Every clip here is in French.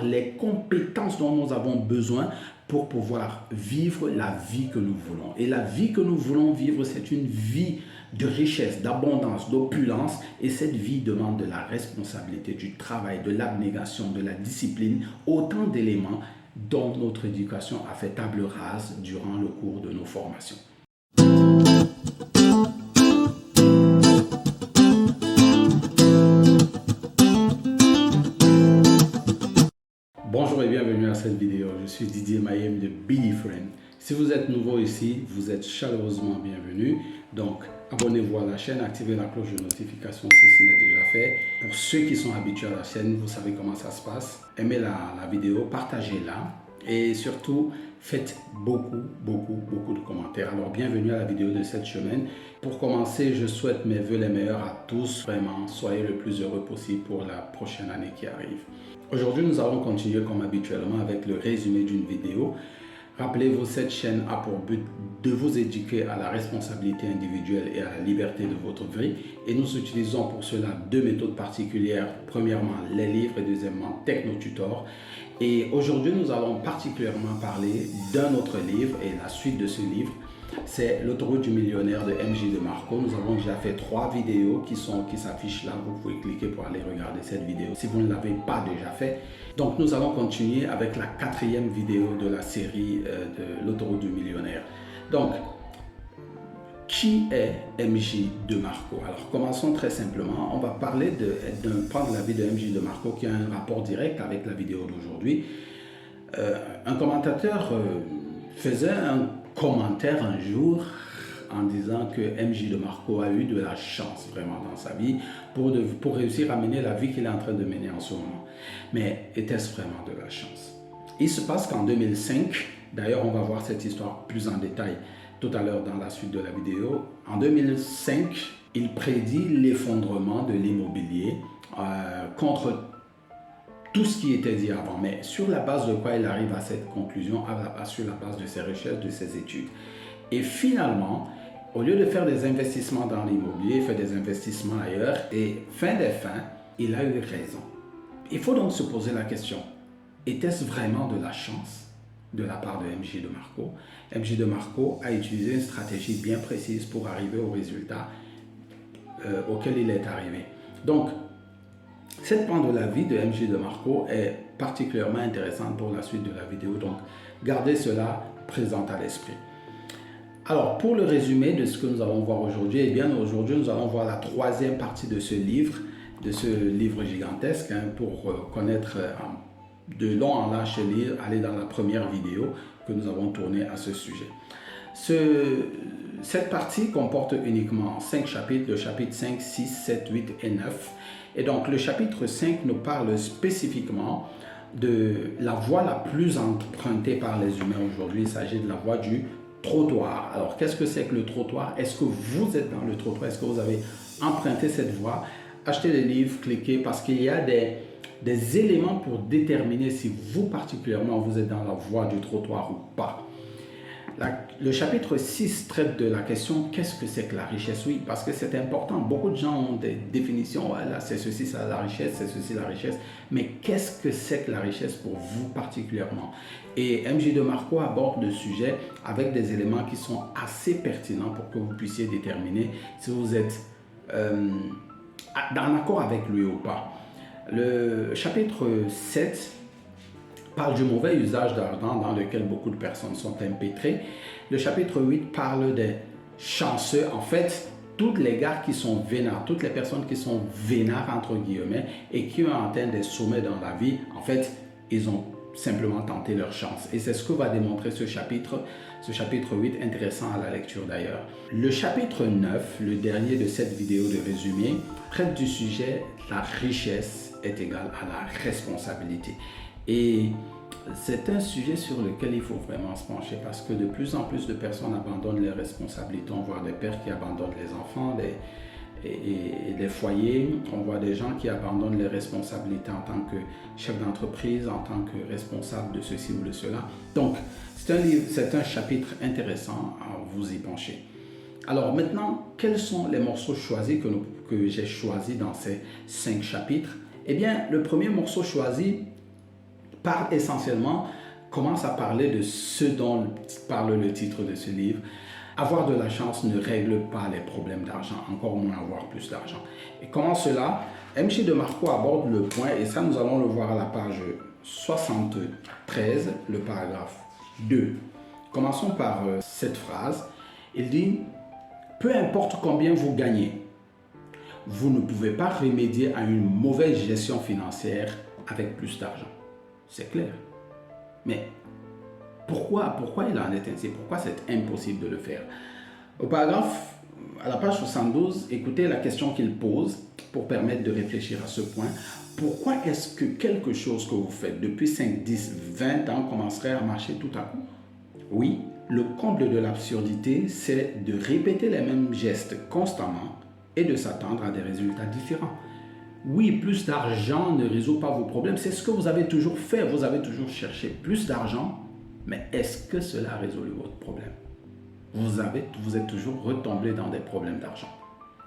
les compétences dont nous avons besoin pour pouvoir vivre la vie que nous voulons. Et la vie que nous voulons vivre, c'est une vie de richesse, d'abondance, d'opulence. Et cette vie demande de la responsabilité, du travail, de l'abnégation, de la discipline, autant d'éléments dont notre éducation a fait table rase durant le cours de nos formations. Bonjour et bienvenue à cette vidéo. Je suis Didier Mayem de Be Different. Si vous êtes nouveau ici, vous êtes chaleureusement bienvenu. Donc, abonnez-vous à la chaîne, activez la cloche de notification si ce n'est déjà fait. Pour ceux qui sont habitués à la chaîne, vous savez comment ça se passe. Aimez la vidéo, partagez-la et surtout, faites beaucoup de commentaires. Alors, bienvenue à la vidéo de cette semaine. Pour commencer, je souhaite mes vœux les meilleurs à tous. Vraiment, soyez le plus heureux possible pour la prochaine année qui arrive. Aujourd'hui, nous allons continuer comme habituellement avec le résumé d'une vidéo. Rappelez-vous, cette chaîne a pour but de vous éduquer à la responsabilité individuelle et à la liberté de votre vie. Et nous utilisons pour cela deux méthodes particulières. Premièrement, les livres et deuxièmement, TechnoTutor. Et aujourd'hui, nous allons particulièrement parler d'un autre livre et la suite de ce livre. C'est L'autoroute du millionnaire de MJ DeMarco. Nous avons déjà fait 3 vidéos qui s'affichent là. Vous pouvez cliquer pour aller regarder cette vidéo si vous ne l'avez pas déjà fait. Donc nous allons continuer avec la 4e vidéo de la série de L'autoroute du millionnaire. Donc, qui est MJ DeMarco? Alors commençons très simplement. On va parler prendre la vie de MJ DeMarco qui a un rapport direct avec la vidéo d'aujourd'hui. Un commentateur faisait un commentaire un jour en disant que MJ DeMarco a eu de la chance vraiment dans sa vie pour réussir à mener la vie qu'il est en train de mener en ce moment. Mais était-ce vraiment de la chance? Il se passe qu'en 2005, d'ailleurs on va voir cette histoire plus en détail tout à l'heure dans la suite de la vidéo. En 2005, il prédit l'effondrement de l'immobilier contre tout ce qui était dit avant, mais sur la base de quoi il arrive à cette conclusion, sur la base de ses recherches, de ses études. Et finalement, au lieu de faire des investissements dans l'immobilier, il fait des investissements ailleurs et fin des fins, il a eu raison. Il faut donc se poser la question, était-ce vraiment de la chance de la part de MJ DeMarco? MJ DeMarco a utilisé une stratégie bien précise pour arriver au résultat auquel il est arrivé. Donc, cette pan de la vie de MJ DeMarco est particulièrement intéressante pour la suite de la vidéo, donc gardez cela présent à l'esprit. Alors, pour le résumé de ce que nous allons voir aujourd'hui, eh bien aujourd'hui nous allons voir la 3e partie de ce livre gigantesque, pour connaître de long en large ce livre, aller dans la première vidéo que nous avons tournée à ce sujet. Cette partie comporte uniquement 5 chapitres, le chapitre 5, 6, 7, 8 et 9. Et donc le chapitre 5 nous parle spécifiquement de la voie la plus empruntée par les humains aujourd'hui. Il s'agit de la voie du trottoir. Alors qu'est-ce que c'est que le trottoir? Est-ce que vous êtes dans le trottoir? Est-ce que vous avez emprunté cette voie? Achetez les livres, cliquez parce qu'il y a des éléments pour déterminer si vous particulièrement vous êtes dans la voie du trottoir ou pas. Le chapitre 6 traite de la question qu'est-ce que c'est que la richesse? Oui, parce que c'est important. Beaucoup de gens ont des définitions. Voilà, c'est ceci, c'est la richesse, c'est ceci, la richesse. Mais qu'est-ce que c'est que la richesse pour vous particulièrement? Et MJ DeMarco aborde le sujet avec des éléments qui sont assez pertinents pour que vous puissiez déterminer si vous êtes en accord avec lui ou pas. Le chapitre 7 parle du mauvais usage d'argent dans lequel beaucoup de personnes sont empêtrées. Le chapitre 8 parle des chanceux. En fait, tous les gars qui sont vénards, toutes les personnes qui sont vénards entre guillemets et qui ont atteint des sommets dans la vie, en fait, ils ont simplement tenté leur chance. Et c'est ce que va démontrer ce chapitre 8, intéressant à la lecture d'ailleurs. Le chapitre 9, le dernier de cette vidéo de résumé, traite du sujet « La richesse est égale à la responsabilité ». Et c'est un sujet sur lequel il faut vraiment se pencher parce que de plus en plus de personnes abandonnent les responsabilités. On voit des pères qui abandonnent les enfants et des foyers. On voit des gens qui abandonnent les responsabilités en tant que chef d'entreprise, en tant que responsable de ceci ou de cela. Donc, c'est un chapitre intéressant à vous y pencher. Alors maintenant, quels sont les morceaux choisis que j'ai choisis dans ces 5 chapitres? Eh bien, le premier morceau choisi parle essentiellement, commence à parler de ce dont parle le titre de ce livre. Avoir de la chance ne règle pas les problèmes d'argent, encore moins avoir plus d'argent. Et comment cela? M.J. de Marco aborde le point, et ça nous allons le voir à la page 73, le paragraphe 2. Commençons par cette phrase. Il dit « Peu importe combien vous gagnez, vous ne pouvez pas remédier à une mauvaise gestion financière avec plus d'argent. » C'est clair. Mais pourquoi il en est ainsi? Pourquoi c'est impossible de le faire? Au paragraphe, à la page 72, écoutez la question qu'il pose pour permettre de réfléchir à ce point. Pourquoi est-ce que quelque chose que vous faites depuis 5, 10, 20 ans commencerait à marcher tout à coup? Oui, le comble de l'absurdité, c'est de répéter les mêmes gestes constamment et de s'attendre à des résultats différents. Oui, plus d'argent ne résout pas vos problèmes. C'est ce que vous avez toujours fait. Vous avez toujours cherché plus d'argent. Mais est-ce que cela a résolu votre problème? Vous êtes toujours retombé dans des problèmes d'argent.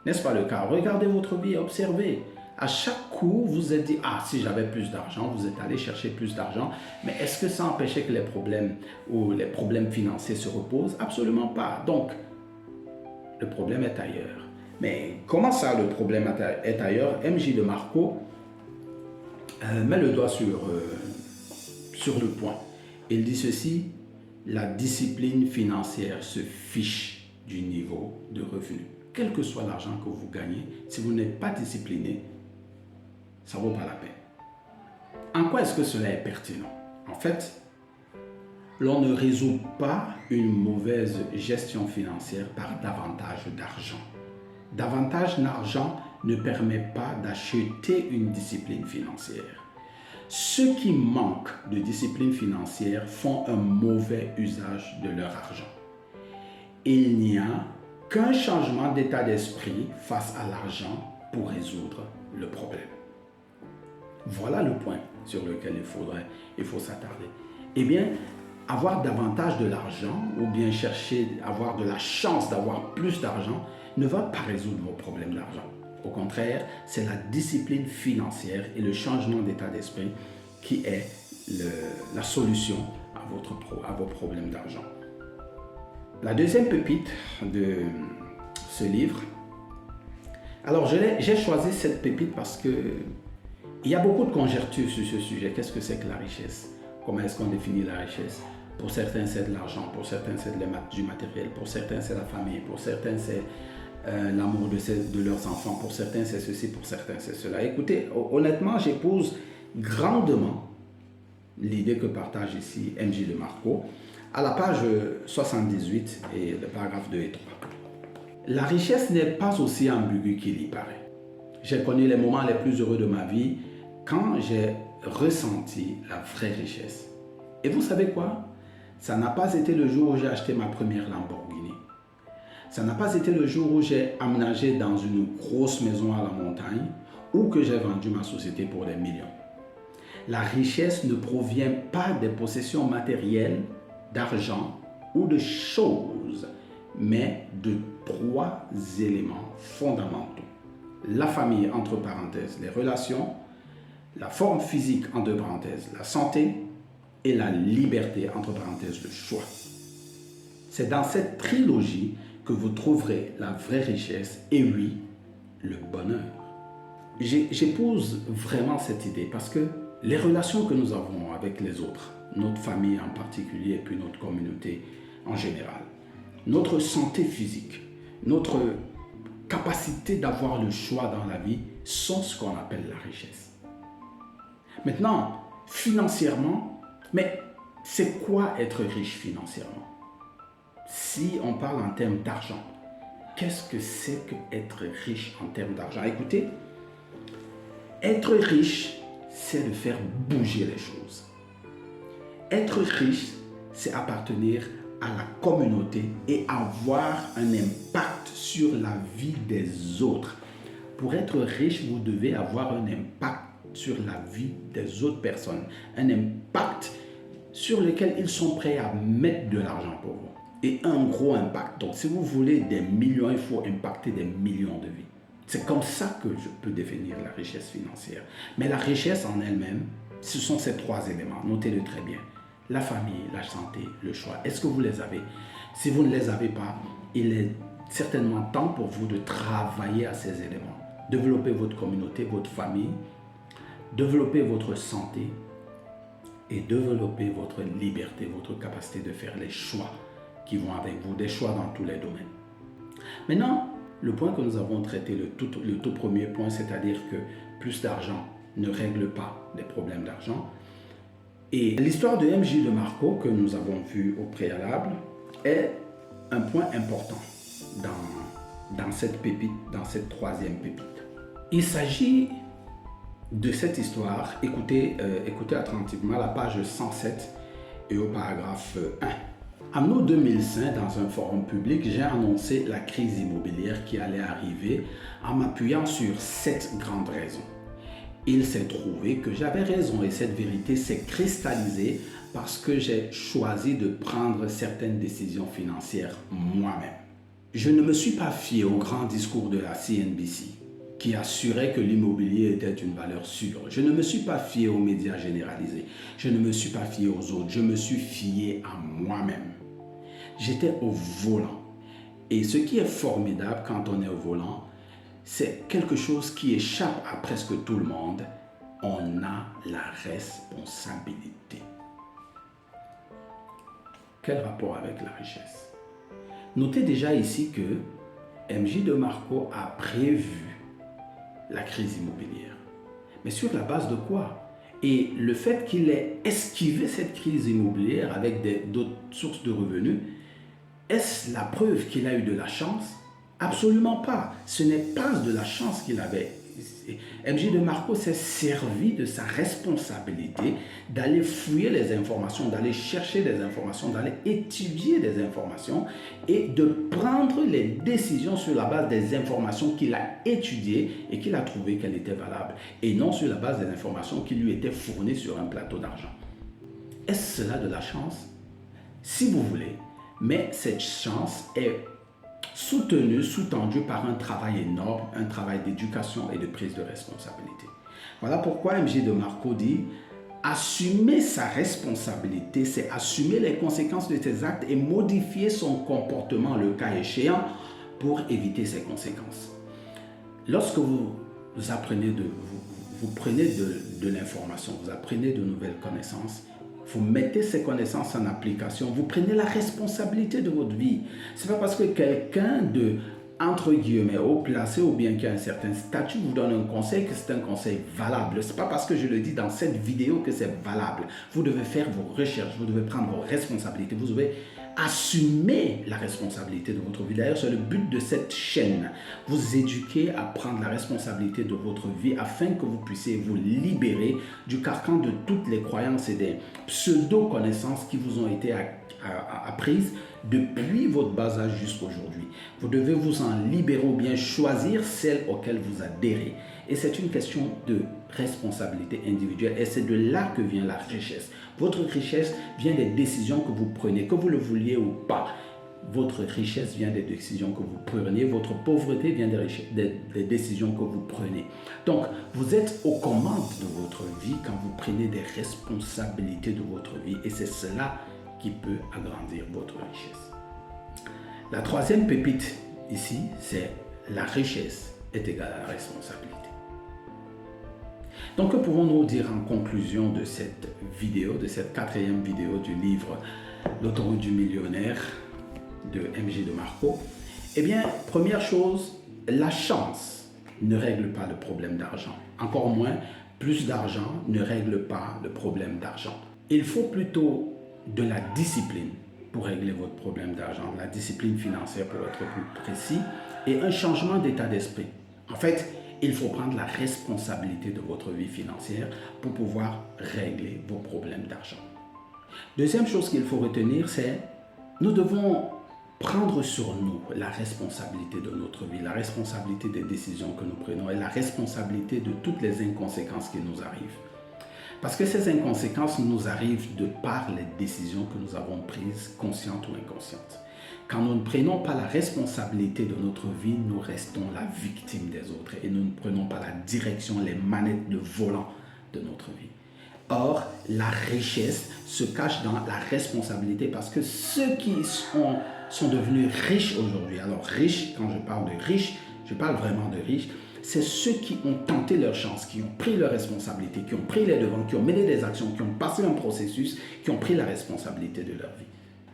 N'est-ce pas le cas? Regardez votre vie et observez. À chaque coup, vous vous êtes dit, ah, si j'avais plus d'argent, vous êtes allé chercher plus d'argent. Mais est-ce que ça empêchait que les problèmes ou les problèmes financiers se reposent? Absolument pas. Donc, le problème est ailleurs. Mais comment ça, le problème est ailleurs? M.J. de Marco met le doigt sur le point. Il dit ceci, la discipline financière se fiche du niveau de revenu. Quel que soit l'argent que vous gagnez, si vous n'êtes pas discipliné, ça ne vaut pas la peine. En quoi est-ce que cela est pertinent? En fait, l'on ne résout pas une mauvaise gestion financière par davantage d'argent. Davantage d'argent ne permet pas d'acheter une discipline financière. Ceux qui manquent de discipline financière font un mauvais usage de leur argent. Il n'y a qu'un changement d'état d'esprit face à l'argent pour résoudre le problème. Voilà le point sur lequel il faut s'attarder. Eh bien, avoir davantage de l'argent ou bien chercher à avoir de la chance d'avoir plus d'argent ne va pas résoudre vos problèmes d'argent. Au contraire, c'est la discipline financière et le changement d'état d'esprit qui est la solution à vos problèmes d'argent. La deuxième pépite de ce livre, alors j'ai choisi cette pépite parce que il y a beaucoup de conjectures sur ce sujet. Qu'est-ce que c'est que la richesse? Comment est-ce qu'on définit la richesse? Pour certains, c'est de l'argent. Pour certains, c'est du matériel. Pour certains, c'est la famille. Pour certains, c'est l'amour de leurs enfants. Pour certains, c'est ceci. Pour certains, c'est cela. Écoutez, honnêtement, j'épouse grandement l'idée que partage ici M.J. de Marco à la page 78 et le paragraphe 2 et 3. La richesse n'est pas aussi ambiguë qu'il y paraît. J'ai connu les moments les plus heureux de ma vie quand j'ai ressenti la vraie richesse. Et vous savez quoi? Ça n'a pas été le jour où j'ai acheté ma première Lamborghini. Ça n'a pas été le jour où j'ai aménagé dans une grosse maison à la montagne ou que j'ai vendu ma société pour des millions. La richesse ne provient pas des possessions matérielles, d'argent ou de choses, mais de 3 éléments fondamentaux. La famille, entre parenthèses, les relations, la forme physique, entre parenthèses, la santé, et la liberté, entre parenthèses, le choix. C'est dans cette trilogie que vous trouverez la vraie richesse et oui, le bonheur. J'épouse vraiment cette idée parce que les relations que nous avons avec les autres, notre famille en particulier et puis notre communauté en général, notre santé physique, notre capacité d'avoir le choix dans la vie sont ce qu'on appelle la richesse. Maintenant, financièrement, mais c'est quoi être riche financièrement? Si on parle en termes d'argent, qu'est-ce que c'est qu'être riche en termes d'argent? Écoutez, être riche, c'est de faire bouger les choses. Être riche, c'est appartenir à la communauté et avoir un impact sur la vie des autres. Pour être riche, vous devez avoir un impact sur la vie des autres personnes, un impact sur lequel ils sont prêts à mettre de l'argent pour vous. Et un gros impact. Donc, si vous voulez des millions, il faut impacter des millions de vies. C'est comme ça que je peux définir la richesse financière. Mais la richesse en elle-même, Ce sont ces trois éléments, notez-le très bien. La famille, la santé, le choix. Est-ce que vous les avez? Si vous ne les avez pas, il est certainement temps pour vous de travailler à ces éléments. Développer votre communauté, votre famille, développer votre santé et développer votre liberté, votre capacité de faire les choix qui vont avec vous, des choix dans tous les domaines. Maintenant, le point que nous avons traité, le tout premier point, c'est-à-dire que plus d'argent ne règle pas les problèmes d'argent. Et l'histoire de MJ DeMarco que nous avons vue au préalable est un point important dans cette pépite, dans cette troisième pépite. Il s'agit de cette histoire, écoutez attentivement la page 107 et au paragraphe 1. En août 2005, dans un forum public, j'ai annoncé la crise immobilière qui allait arriver en m'appuyant sur 7 grandes raisons. Il s'est trouvé que j'avais raison et cette vérité s'est cristallisée parce que j'ai choisi de prendre certaines décisions financières moi-même. Je ne me suis pas fié au grand discours de la CNBC qui assurait que l'immobilier était une valeur sûre. Je ne me suis pas fié aux médias généralisés. Je ne me suis pas fié aux autres. Je me suis fié à moi-même. J'étais au volant. Et ce qui est formidable quand on est au volant, c'est quelque chose qui échappe à presque tout le monde. On a la responsabilité. Quel rapport avec la richesse? Notez déjà ici que MJ DeMarco a prévu la crise immobilière. Mais sur la base de quoi? Et le fait qu'il ait esquivé cette crise immobilière avec d'autres sources de revenus, est-ce la preuve qu'il a eu de la chance? Absolument pas. Ce n'est pas de la chance qu'il avait. MJ DeMarco s'est servi de sa responsabilité d'aller fouiller les informations, d'aller chercher des informations, d'aller étudier des informations et de prendre les décisions sur la base des informations qu'il a étudiées et qu'il a trouvé qu'elles étaient valables et non sur la base des informations qui lui étaient fournies sur un plateau d'argent. Est-ce cela de la chance? Si vous voulez, mais cette chance est soutenu, sous-tendu par un travail énorme, un travail d'éducation et de prise de responsabilité. Voilà pourquoi MJ DeMarco dit assumer sa responsabilité, c'est assumer les conséquences de ses actes et modifier son comportement le cas échéant pour éviter ces conséquences. Lorsque vous apprenez vous prenez de l'information, vous apprenez de nouvelles connaissances, vous mettez ces connaissances en application, vous prenez la responsabilité de votre vie. Ce n'est pas parce que quelqu'un de, entre guillemets, haut placé ou bien qui a un certain statut vous donne un conseil que c'est un conseil valable. Ce n'est pas parce que je le dis dans cette vidéo que c'est valable. Vous devez faire vos recherches, vous devez prendre vos responsabilités, vous devez assumer la responsabilité de votre vie. D'ailleurs, c'est le but de cette chaîne. Vous éduquer à prendre la responsabilité de votre vie afin que vous puissiez vous libérer du carcan de toutes les croyances et des pseudo-connaissances qui vous ont été apprises depuis votre bas âge jusqu'à aujourd'hui. Vous devez vous en libérer ou bien choisir celles auxquelles vous adhérez. Et c'est une question de responsabilité individuelle et c'est de là que vient la richesse. Votre richesse vient des décisions que vous prenez, que vous le vouliez ou pas. Votre richesse vient des décisions que vous prenez. Votre pauvreté vient des décisions que vous prenez. Donc, vous êtes aux commandes de votre vie quand vous prenez des responsabilités de votre vie. Et c'est cela qui peut agrandir votre richesse. La troisième pépite ici, c'est la richesse est égale à la responsabilité. Donc, que pouvons-nous dire en conclusion de cette vidéo, de cette quatrième vidéo du livre L'autoroute du millionnaire de MJ DeMarco? Eh bien, première chose, la chance ne règle pas le problème d'argent. Encore moins, plus d'argent ne règle pas le problème d'argent. Il faut plutôt de la discipline pour régler votre problème d'argent, la discipline financière pour être plus précis, et un changement d'état d'esprit. En fait, il faut prendre la responsabilité de votre vie financière pour pouvoir régler vos problèmes d'argent. Deuxième chose qu'il faut retenir, c'est nous devons prendre sur nous la responsabilité de notre vie, la responsabilité des décisions que nous prenons et la responsabilité de toutes les inconséquences qui nous arrivent. Parce que ces inconséquences nous arrivent de par les décisions que nous avons prises, conscientes ou inconscientes. Quand nous ne prenons pas la responsabilité de notre vie, nous restons la victime des autres et nous ne prenons pas la direction, les manettes de volant de notre vie. Or, la richesse se cache dans la responsabilité parce que ceux qui sont devenus riches aujourd'hui, alors riches, quand je parle de riches, je parle vraiment de riches, c'est ceux qui ont tenté leur chance, qui ont pris leurs responsabilités, qui ont pris les devants, qui ont mené des actions, qui ont passé un processus, qui ont pris la responsabilité de leur vie.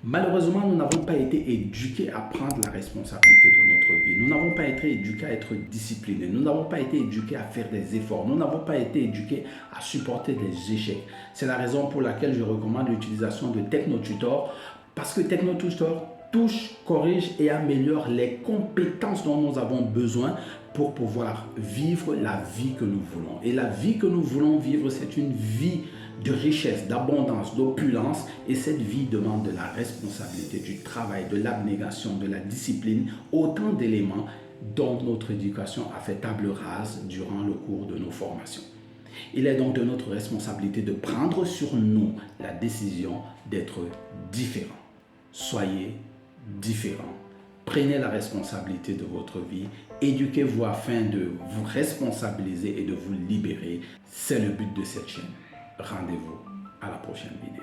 Malheureusement, nous n'avons pas été éduqués à prendre la responsabilité de notre vie. Nous n'avons pas été éduqués à être disciplinés. Nous n'avons pas été éduqués à faire des efforts. Nous n'avons pas été éduqués à supporter des échecs. C'est la raison pour laquelle je recommande l'utilisation de TechnoTutor parce que TechnoTutor touche, corrige et améliore les compétences dont nous avons besoin pour pouvoir vivre la vie que nous voulons. Et la vie que nous voulons vivre, c'est une vie de richesse, d'abondance, d'opulence, et cette vie demande de la responsabilité, du travail, de l'abnégation, de la discipline, autant d'éléments dont notre éducation a fait table rase durant le cours de nos formations. Il est donc de notre responsabilité de prendre sur nous la décision d'être différents. Soyez différents. Prenez la responsabilité de votre vie, éduquez-vous afin de vous responsabiliser et de vous libérer. C'est le but de cette chaîne. Rendez-vous à la prochaine vidéo.